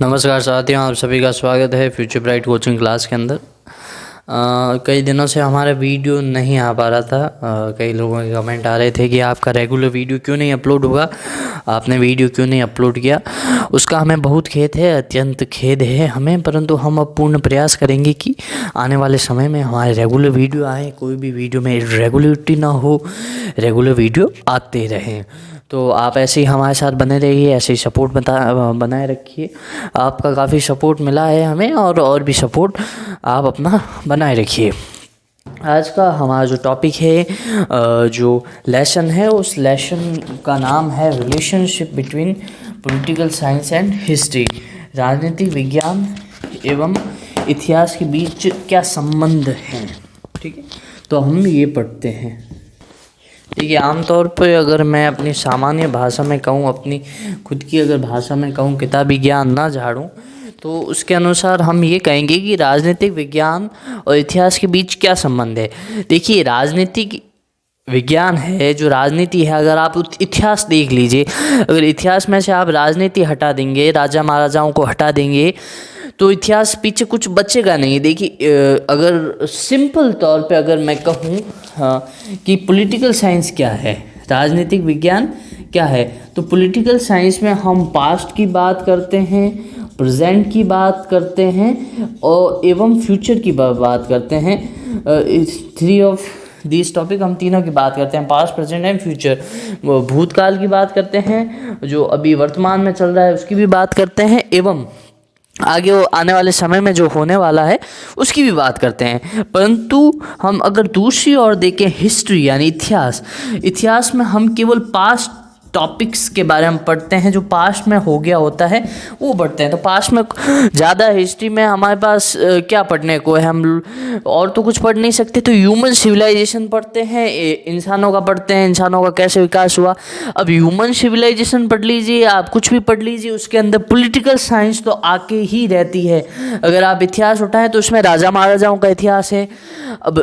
नमस्कार साथियों, आप सभी का स्वागत है फ्यूचर ब्राइट कोचिंग क्लास के अंदर। कई दिनों से हमारा वीडियो नहीं आ पा रहा था। कई लोगों के कमेंट आ रहे थे कि आपका रेगुलर वीडियो क्यों नहीं अपलोड हुआ, आपने वीडियो क्यों नहीं अपलोड किया। उसका हमें बहुत खेद है, अत्यंत खेद है हमें, परंतु हम अब पूर्ण प्रयास करेंगे कि आने वाले समय में हमारे रेगुलर वीडियो आए, कोई भी वीडियो में इरेगुलरिटी ना हो, रेगुलर वीडियो आते रहें। तो आप ऐसे ही हमारे साथ बने रहिए, ऐसे ही सपोर्ट बनाए रखिए। आपका काफ़ी सपोर्ट मिला है हमें, और भी सपोर्ट आप अपना बनाए रखिए। आज का हमारा जो टॉपिक है, जो लेसन है, उस लेसन का नाम है relationship between political science and history. राजनीतिक विज्ञान एवं इतिहास के बीच क्या संबंध है। ठीक है, तो हम ये पढ़ते हैं। देखिए, आमतौर पर अगर मैं अपनी सामान्य भाषा में कहूँ, अपनी खुद की अगर भाषा में कहूँ, किताबी ज्ञान ना झाड़ूँ, तो उसके अनुसार हम ये कहेंगे कि राजनीतिक विज्ञान और इतिहास के बीच क्या संबंध है। देखिए, राजनीतिक विज्ञान है, जो राजनीति है, अगर आप इतिहास देख लीजिए, अगर इतिहास में से आप राजनीति हटा देंगे, राजा महाराजाओं को हटा देंगे, तो इतिहास पीछे कुछ बचेगा नहीं। देखिए, अगर सिंपल तौर पे अगर मैं कहूँ कि पॉलिटिकल साइंस क्या है, राजनीतिक विज्ञान क्या है, तो पॉलिटिकल साइंस में हम पास्ट की बात करते हैं, प्रेजेंट की बात करते हैं और एवं फ्यूचर की बात करते हैं। थ्री ऑफ दिस टॉपिक, हम तीनों की बात करते हैं, पास्ट, प्रेजेंट एंड फ्यूचर। भूतकाल की बात करते हैं, जो अभी वर्तमान में चल रहा है उसकी भी बात करते हैं, एवं आगे वो आने वाले समय में जो होने वाला है उसकी भी बात करते हैं। परंतु हम अगर दूसरी ओर देखें, हिस्ट्री यानी इतिहास में हम केवल पास्ट टॉपिक्स के बारे में पढ़ते हैं, जो पास्ट में हो गया होता है वो पढ़ते हैं। तो पास्ट में ज़्यादा, हिस्ट्री में हमारे पास क्या पढ़ने को है, हम और तो कुछ पढ़ नहीं सकते। तो ह्यूमन सिविलाइजेशन पढ़ते हैं, इंसानों का पढ़ते हैं, इंसानों का कैसे विकास हुआ। अब ह्यूमन सिविलाइजेशन पढ़ लीजिए, आप कुछ भी पढ़ लीजिए, उसके अंदर पॉलिटिकल साइंस तो आके ही रहती है। अगर आप इतिहास उठाएं तो उसमें राजा महाराजाओं का इतिहास है। अब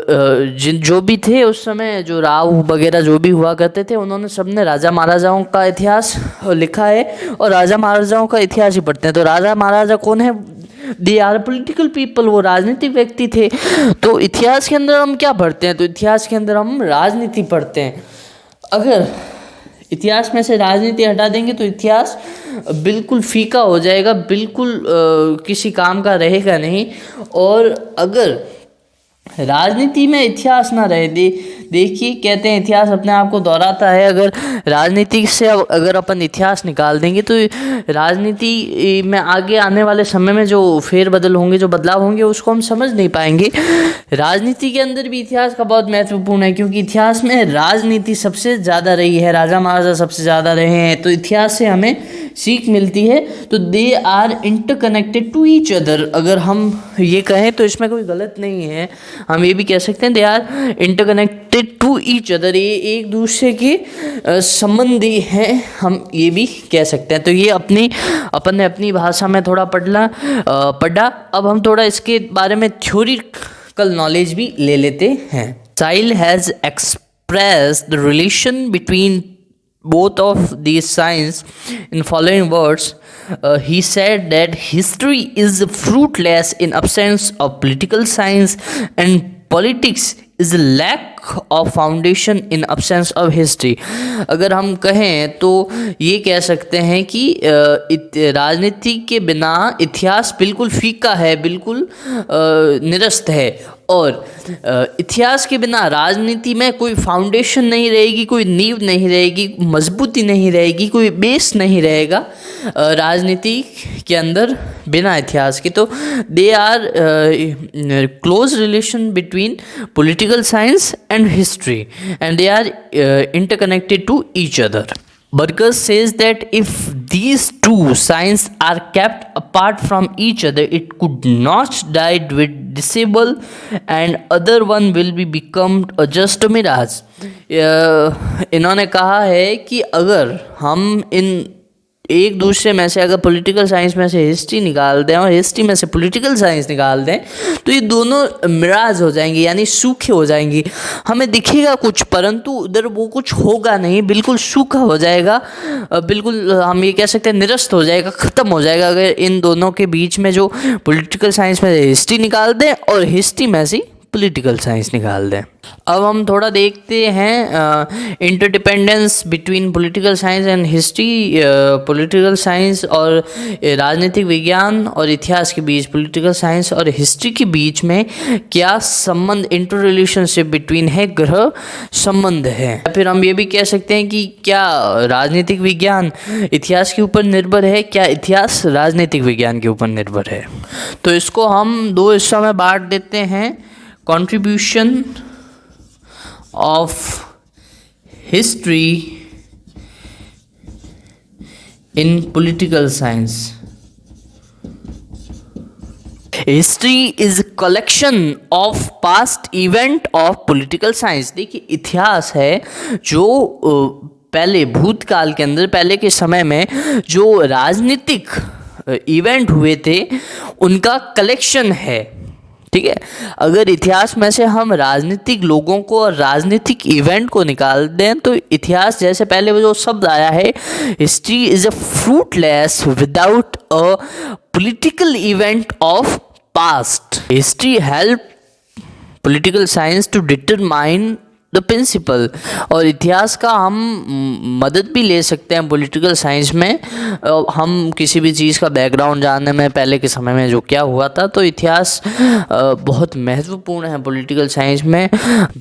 जो भी थे उस समय, जो राव वगैरह जो भी हुआ करते थे, उन्होंने सबने राजा महाराजाओं का इतिहास लिखा है, और राजा महाराजाओं का इतिहास ही पढ़ते हैं। तो राजा महाराजा कौन है? दे आर पॉलिटिकल पीपल, वो राजनीतिक व्यक्ति थे। तो इतिहास के अंदर हम क्या पढ़ते हैं? तो इतिहास के अंदर हम राजनीति पढ़ते हैं। अगर इतिहास में से राजनीति हटा देंगे तो इतिहास बिल्कुल फीका हो जाएगा, बिल्कुल किसी काम का रहेगा नहीं। और अगर राजनीति में इतिहास ना रहे, देखिए, कहते हैं इतिहास अपने आप को दोहराता है। अगर राजनीति से अगर अपन इतिहास निकाल देंगे तो राजनीति में आगे आने वाले समय में जो फेरबदल होंगे, जो बदलाव होंगे, उसको हम समझ नहीं पाएंगे। राजनीति के अंदर भी इतिहास का बहुत महत्वपूर्ण है, क्योंकि इतिहास में राजनीति सबसे ज़्यादा रही है, राजा महाराजा सबसे ज़्यादा रहे हैं। तो इतिहास से हमें सीख मिलती है। तो they are interconnected to each other, अगर हम ये कहें तो इसमें कोई गलत नहीं है। हम ये भी कह सकते हैं they are interconnected to each other, ये एक दूसरे के संबंधी हैं, हम ये भी कह सकते हैं। तो ये अपन ने अपनी भाषा में थोड़ा पढ़ा। अब हम थोड़ा इसके बारे में थ्योरिटिकल नॉलेज भी ले लेते हैं। साइल has expressed the relation between both of these signs in following words. He said that history is fruitless in absence of political science, and politics is a lack of foundation in absence of history. अगर हम कहें तो ये कह सकते हैं कि राजनीति के बिना इतिहास बिल्कुल फीका है, बिल्कुल निरस्त है। और इतिहास के बिना राजनीति में कोई फाउंडेशन नहीं रहेगी, कोई नींव नहीं रहेगी, मजबूती नहीं रहेगी, कोई बेस नहीं रहेगा राजनीति के अंदर बिना इतिहास के। तो they are close relation between political science and history, and they are interconnected to each other. Burgess says that if these two sciences are kept apart from each other, it could not die with disable, and other one will be become just a mirage. इन्होंने कहा है कि अगर हम इन एक दूसरे में से अगर पॉलिटिकल साइंस में से हिस्ट्री निकाल दें और हिस्ट्री में से पॉलिटिकल साइंस निकाल दें तो ये दोनों मिराज हो जाएंगी, यानी सूखे हो जाएंगी। हमें दिखेगा कुछ परंतु उधर वो कुछ होगा नहीं, बिल्कुल सूखा हो जाएगा, बिल्कुल हम ये कह सकते हैं निरस्त हो जाएगा, ख़त्म हो जाएगा अगर इन दोनों के बीच में जो पॉलिटिकल साइंस में हिस्ट्री निकाल दें और हिस्ट्री में से पॉलिटिकल साइंस निकाल दें। अब हम थोड़ा देखते हैं interdependence between political science and history. Political science और राजनीतिक विज्ञान और इतिहास के बीच, पॉलिटिकल साइंस और हिस्ट्री के बीच में क्या संबंध, इंटर रिलेशनशिप बिटवीन है, ग्रह संबंध है। फिर हम ये भी कह सकते हैं कि क्या राजनीतिक विज्ञान इतिहास के ऊपर निर्भर है, क्या इतिहास राजनीतिक विज्ञान के ऊपर निर्भर है। तो इसको हम दो हिस्सों में बांट देते हैं, contribution of history in political science. History is a collection of past event of political science। देखिए इतिहास है जो पहले भूतकाल के अंदर, पहले के समय में जो राजनीतिक इवेंट हुए थे उनका कलेक्शन है, ठीक है। अगर इतिहास में से हम राजनीतिक लोगों को और राजनीतिक इवेंट को निकाल दें तो इतिहास, जैसे पहले वो जो शब्द आया है, history is a fruitless without a political event of past. History help political science to determine the principle. और इतिहास का हम मदद भी ले सकते हैं पॉलिटिकल साइंस में, हम किसी भी चीज़ का बैकग्राउंड जानने में, पहले के समय में जो क्या हुआ था, तो इतिहास बहुत महत्वपूर्ण है पॉलिटिकल साइंस में।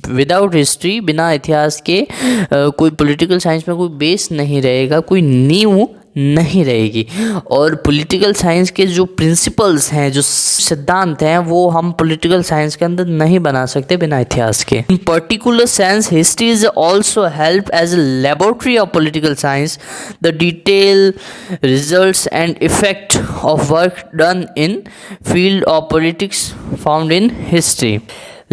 विदाउट हिस्ट्री, बिना इतिहास के कोई पॉलिटिकल साइंस में कोई बेस नहीं रहेगा, कोई नींव नहीं रहेगी। और पॉलिटिकल साइंस के जो प्रिंसिपल्स हैं, जो सिद्धांत हैं, वो हम पॉलिटिकल साइंस के अंदर नहीं बना सकते बिना इतिहास के। In particular sense history is also help as a laboratory of political science. The detail results and effect of work done in field of politics found in history.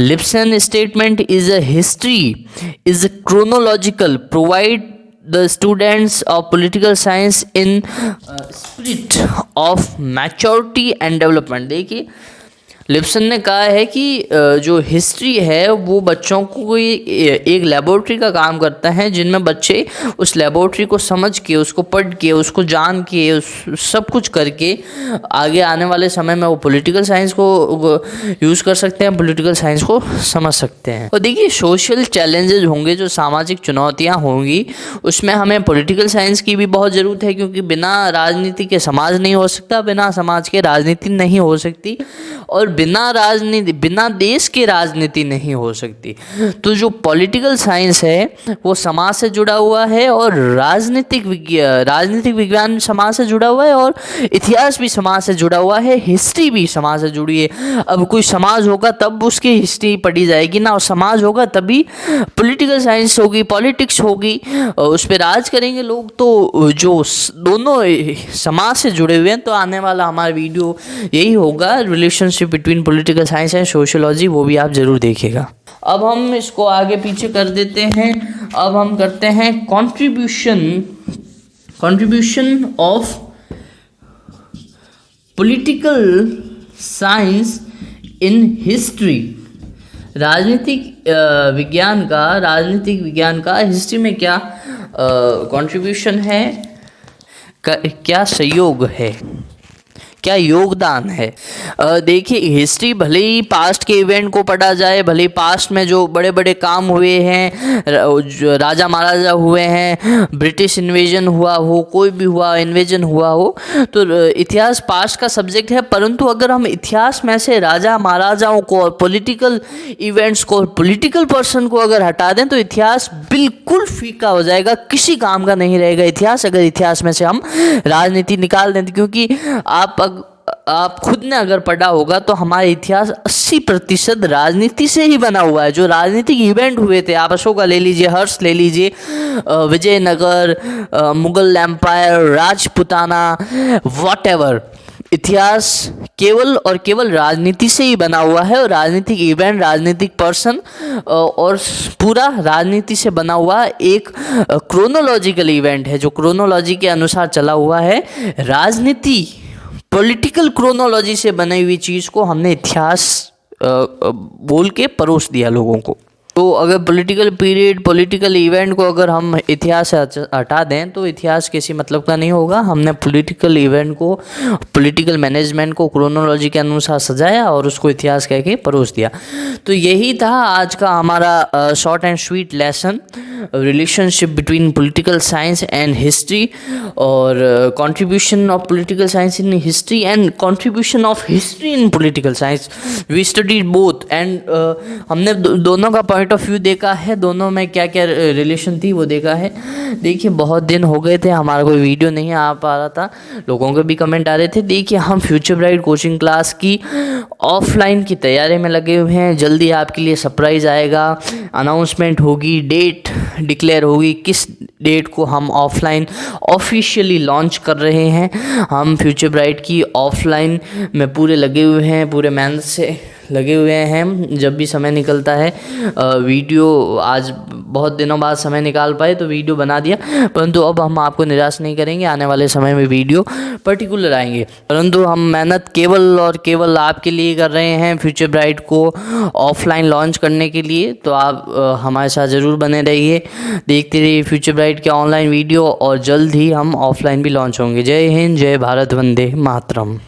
Lipson statement is a history is chronological, provide the students of political science in spirit of maturity and development। देखिए लिप्सन ने कहा है कि जो history है वो बच्चों को कोई एक लेबोरेटरी का काम करता है, जिनमें बच्चे उस लेबोरेटरी को समझ के, उसको पढ़ के, उसको जान के, सब कुछ करके आगे आने वाले समय में वो पॉलिटिकल साइंस को यूज़ कर सकते हैं, पॉलिटिकल साइंस को समझ सकते हैं। और देखिए सोशल चैलेंजेस होंगे, जो सामाजिक चुनौतियाँ होंगी, उसमें हमें पॉलिटिकल साइंस की भी बहुत ज़रूरत है, क्योंकि बिना राजनीति के समाज नहीं हो सकता, बिना समाज के राजनीति नहीं हो सकती, और बिना राजनीति, बिना देश के राजनीति नहीं हो सकती। तो जो पॉलिटिकल साइंस है वो समाज से जुड़ा हुआ है, और राजनीतिक विज्ञान समाज से जुड़ा हुआ है, और इतिहास भी समाज से जुड़ा हुआ है, हिस्ट्री भी समाज से जुड़ी है। अब कोई समाज होगा तब उसकी हिस्ट्री पढ़ी जाएगी ना, और समाज होगा तभी पॉलिटिकल साइंस होगी, पॉलिटिक्स होगी, उस पर राज करेंगे लोग। तो जो दोनों समाज से जुड़े हुए हैं, तो आने वाला हमारा वीडियो यही होगा, relationship between political science and sociology, वो भी आप जरूर देखिएगा। अब हम इसको आगे पीछे कर देते हैं। अब हम करते हैं contribution of political science in history. राजनीतिक विज्ञान का हिस्ट्री में क्या कंट्रीब्यूशन है, क्या सहयोग है, क्या योगदान है। देखिए हिस्ट्री, भले ही पास्ट के इवेंट को पढ़ा जाए, भले ही पास्ट में जो बड़े बड़े काम हुए हैं, राजा महाराजा हुए हैं, ब्रिटिश इन्वेजन हुआ हो, कोई भी इन्वेजन हुआ हो, तो इतिहास पास्ट का सब्जेक्ट है। परंतु अगर हम इतिहास में से राजा महाराजाओं को और पॉलिटिकल इवेंट्स को, पॉलिटिकल पर्सन को अगर हटा दें, तो इतिहास बिल्कुल फीका हो जाएगा, किसी काम का नहीं रहेगा इतिहास, अगर इतिहास में से हम राजनीति निकाल दें। क्योंकि आप खुद ने अगर पढ़ा होगा तो हमारा इतिहास 80% राजनीति से ही बना हुआ है। जो राजनीतिक इवेंट हुए थे, आप अशोका ले लीजिए, हर्ष ले लीजिए, विजयनगर, मुगल एम्पायर, राजपुताना, व्हाटएवर, इतिहास केवल और केवल राजनीति से ही बना हुआ है, और राजनीतिक इवेंट, राजनीतिक पर्सन और पूरा राजनीति से बना हुआ एक क्रोनोलॉजिकल इवेंट है, जो क्रोनोलॉजी के अनुसार चला हुआ है। राजनीति पॉलिटिकल क्रोनोलॉजी से बनी हुई चीज़ को हमने इतिहास बोल के परोस दिया लोगों को। तो अगर पॉलिटिकल पीरियड, पॉलिटिकल इवेंट को अगर हम इतिहास से हटा दें तो इतिहास किसी मतलब का नहीं होगा। हमने पॉलिटिकल इवेंट को, पॉलिटिकल मैनेजमेंट को क्रोनोलॉजी के अनुसार सजाया और उसको इतिहास कह के परोस दिया। तो यही था आज का हमारा short and sweet lesson, relationship between political science and history, और contribution of political science in history and contribution of history in political science. We studied both and हमने दोनों का पॉइंट ऑफ व्यू देखा है, दोनों में क्या क्या रिलेशन थी वो देखा है। देखिए बहुत दिन हो गए थे, हमारा कोई वीडियो नहीं आ पा रहा था, लोगों के भी कमेंट आ रहे थे। देखिए हम फ्यूचर ब्राइट कोचिंग क्लास की ऑफलाइन की तैयारी में लगे हुए हैं। जल्दी आपके लिए सरप्राइज़ आएगा, अनाउंसमेंट होगी, डेट डिक्लेयर होगी, किस डेट को हम ऑफलाइन ऑफिशियली लॉन्च कर रहे हैं। हम फ्यूचर ब्राइट की ऑफलाइन में पूरे लगे हुए हैं, पूरे मेहनत से लगे हुए हैं। जब भी समय निकलता है वीडियो, आज बहुत दिनों बाद समय निकाल पाए तो वीडियो बना दिया, परंतु अब हम आपको निराश नहीं करेंगे, आने वाले समय में वीडियो पर्टिकुलर आएंगे। परंतु हम मेहनत केवल और केवल आपके लिए कर रहे हैं, फ्यूचर ब्राइट को ऑफलाइन लॉन्च करने के लिए। तो आप हमारे साथ ज़रूर बने रहिए, देखते रहिए फ्यूचर ब्राइट के ऑनलाइन वीडियो, और जल्द ही हम ऑफलाइन भी लॉन्च होंगे। जय हिंद, जय भारत, वंदे मातरम।